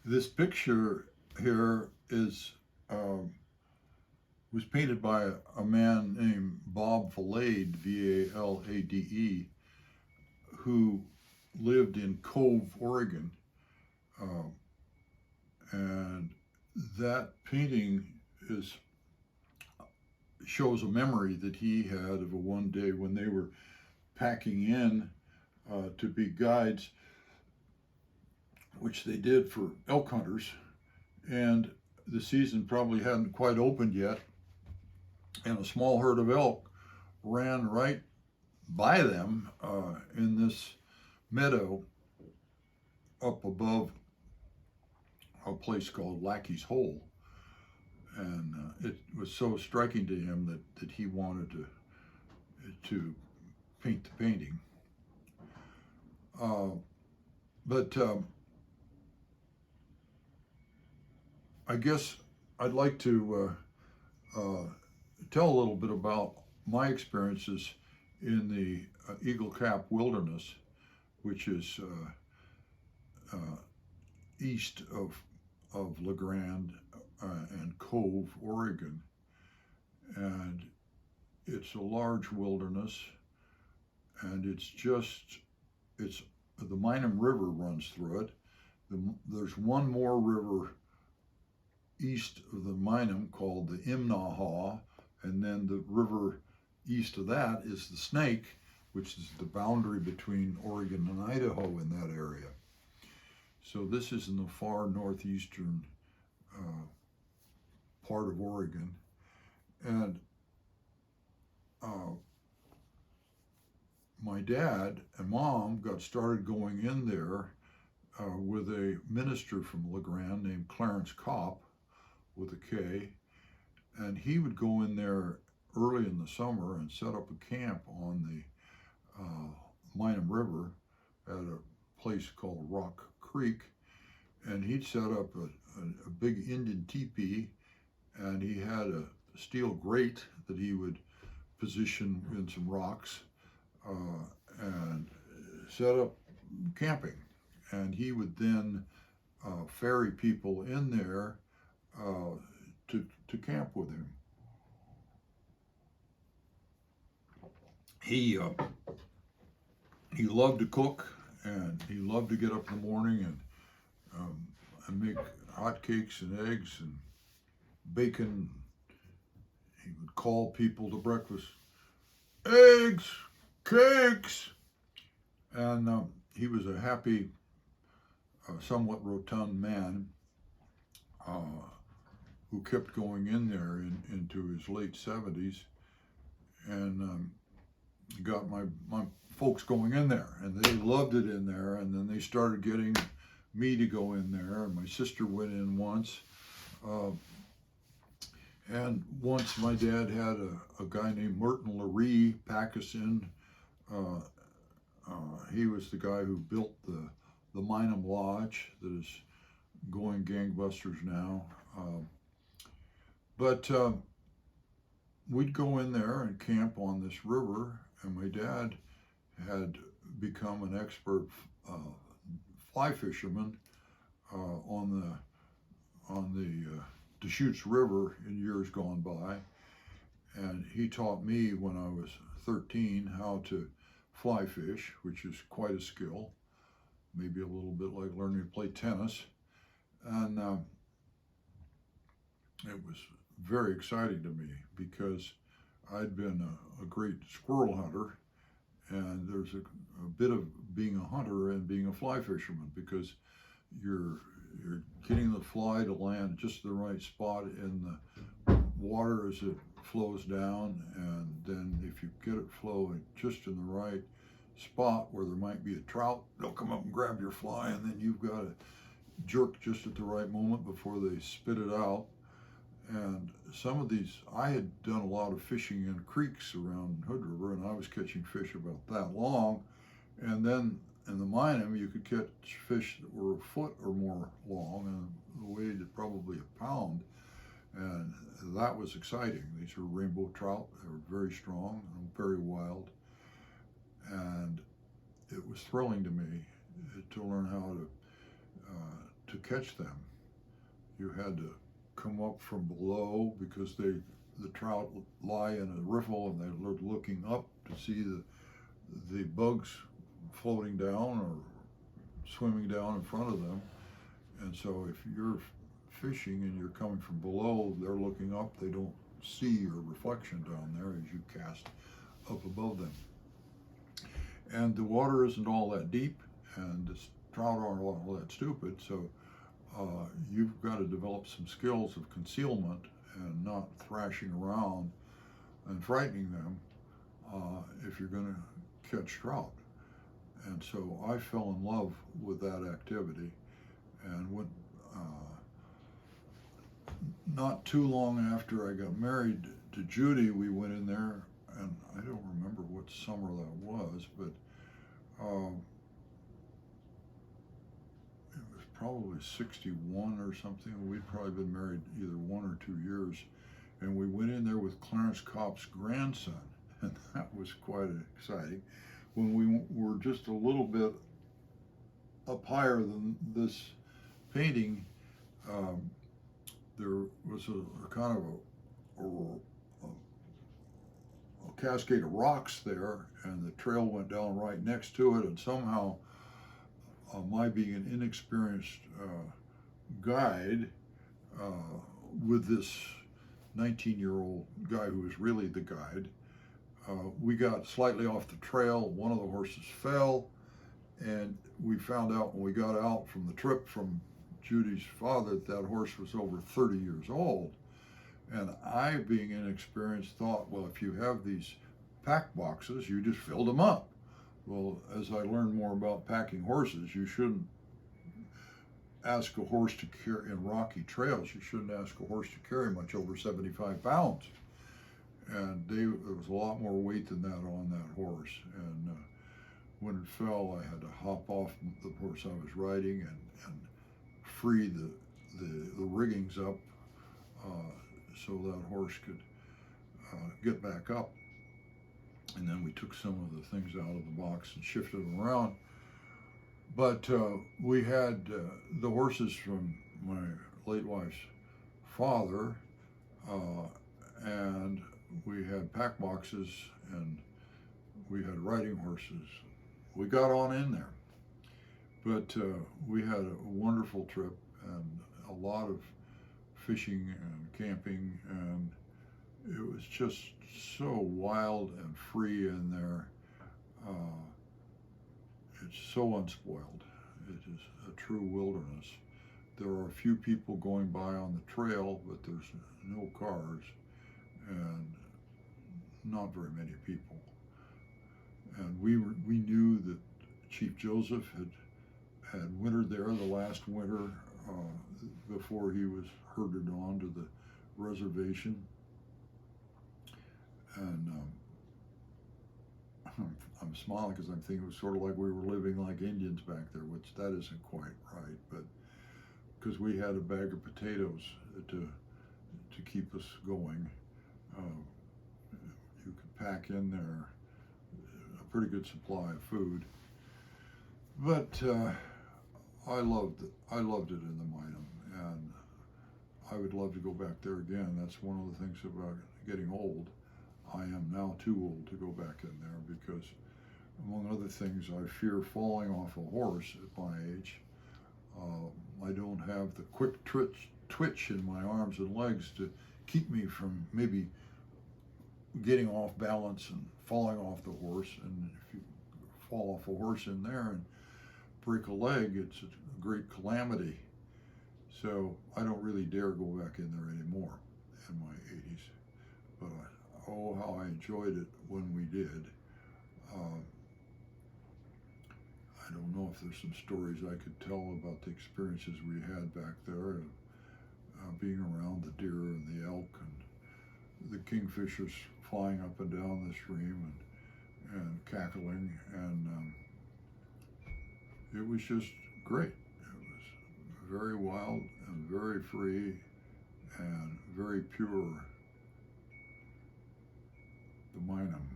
This picture here is um, was painted by a man named Bob Valade, Valade, who lived in Cove, Oregon, um, and that painting is shows a memory that he had of a one day when they were packing in to be guides, which they did for elk hunters, and the season probably hadn't quite opened yet, and a small herd of elk ran right by them in this meadow up above a place called Lackey's Hole. And it was so striking to him that he wanted to paint the painting. Uh, but I guess I'd like to tell a little bit about my experiences in the Eagle Cap Wilderness, which is uh, east of La Grande and Cove, Oregon. And it's a large wilderness, and it's the Minam River runs through it. There's one more river east of the Minam called the Imnahaw, and then the river east of that is the Snake, which is the boundary between Oregon and Idaho in that area. So this is in the far northeastern uh, part of Oregon, and uh, my dad and mom got started going in there with a minister from La Grande named Clarence Kopp with a K, and he would go in there early in the summer and set up a camp on the Minam River at a place called Rock Creek, and he'd set up a big Indian teepee, and he had a steel grate that he would position in some rocks and set up camping. And he would then ferry people in there to camp with him. He he loved to cook, and he loved to get up in the morning and make hot cakes and eggs and bacon. He would call people to breakfast, eggs, cakes, and he was a happy, somewhat rotund man uh, who kept going in there into his late 70s, and got my folks going in there, and they loved it in there. And then they started getting me to go in there, and my sister went in once. Uh, and once my dad had a guy named Merton Laree pack us in. Uh, he was the guy who built the Minam Lodge that is going gangbusters now. But we'd go in there and camp on this river, and my dad had become an expert uh, fly fisherman on the Deschutes River in years gone by, and he taught me when I was 13 how to fly fish, which is quite a skill, maybe a little bit like learning to play tennis, and it was very exciting to me because I'd been a great squirrel hunter, and there's a bit of being a hunter and being a fly fisherman because you're getting the fly to land just the right spot in the water as it flows down, and then if you get it flowing just in the right spot where there might be a trout, they'll come up and grab your fly, and then you've got to jerk just at the right moment before they spit it out. And some of these, I had done a lot of fishing in creeks around Hood River, and I was catching fish about that long. And then in the Minam, you could catch fish that were a foot or more long and weighed probably a pound. And that was exciting. These were rainbow trout. They were very strong and very wild. And it was thrilling to me to learn how to catch them. You had to come up from below because the trout lie in a riffle and they're looking up to see the bugs floating down or swimming down in front of them. And so if you're fishing and you're coming from below, they're looking up, they don't see your reflection down there as you cast up above them. And the water isn't all that deep, and the trout aren't all that stupid, so you've got to develop some skills of concealment and not thrashing around and frightening them if you're going to catch trout. And so I fell in love with that activity, and when not too long after I got married to Judy, we went in there, and I don't remember what summer that was, but it was probably 61 or something. We'd probably been married either 1 or 2 years, and we went in there with Clarence Kopp's grandson, and that was quite exciting. When we were just a little bit up higher than this painting, there was a kind of a cascade of rocks there, and the trail went down right next to it, and somehow my being an inexperienced guide with this 19-year-old guy who was really the guide, we got slightly off the trail. One of the horses fell, and we found out when we got out from the trip from Judy's father that horse was over 30 years old. And I, being inexperienced, thought, well, if you have these pack boxes, you just filled them up. Well, as I learned more about packing horses, you shouldn't ask a horse to carry, in rocky trails, you shouldn't ask a horse to carry much over 75 pounds. And there was a lot more weight than that on that horse. And when it fell, I had to hop off the horse I was riding and free the riggings up so that horse could get back up. And then we took some of the things out of the box and shifted them around. But we had the horses from my late wife's father, and we had pack boxes, and we had riding horses. We got on in there. But we had a wonderful trip and a lot of fishing and camping, and it was just so wild and free in there. It's so unspoiled. It is a true wilderness. There are a few people going by on the trail, but there's no cars and not very many people. And we knew that Chief Joseph had wintered there the last winter before he was herded on to the reservation. And I'm smiling because I'm thinking it was sort of like we were living like Indians back there, which that isn't quite right, but because we had a bag of potatoes to keep us going. You could pack in there a pretty good supply of food. But I loved it in the Minam, and I would love to go back there again. That's one of the things about getting old. I am now too old to go back in there because, among other things, I fear falling off a horse at my age. I don't have the quick twitch in my arms and legs to keep me from maybe getting off balance and falling off the horse. And if you fall off a horse in there and break a leg, it's a great calamity. So I don't really dare go back in there anymore in my 80s. But oh, how I enjoyed it when we did. I don't know if there's some stories I could tell about the experiences we had back there, being around the deer and the elk and the kingfishers flying up and down the stream and cackling, and it was just great. It was very wild and very free and very pure. The Minam.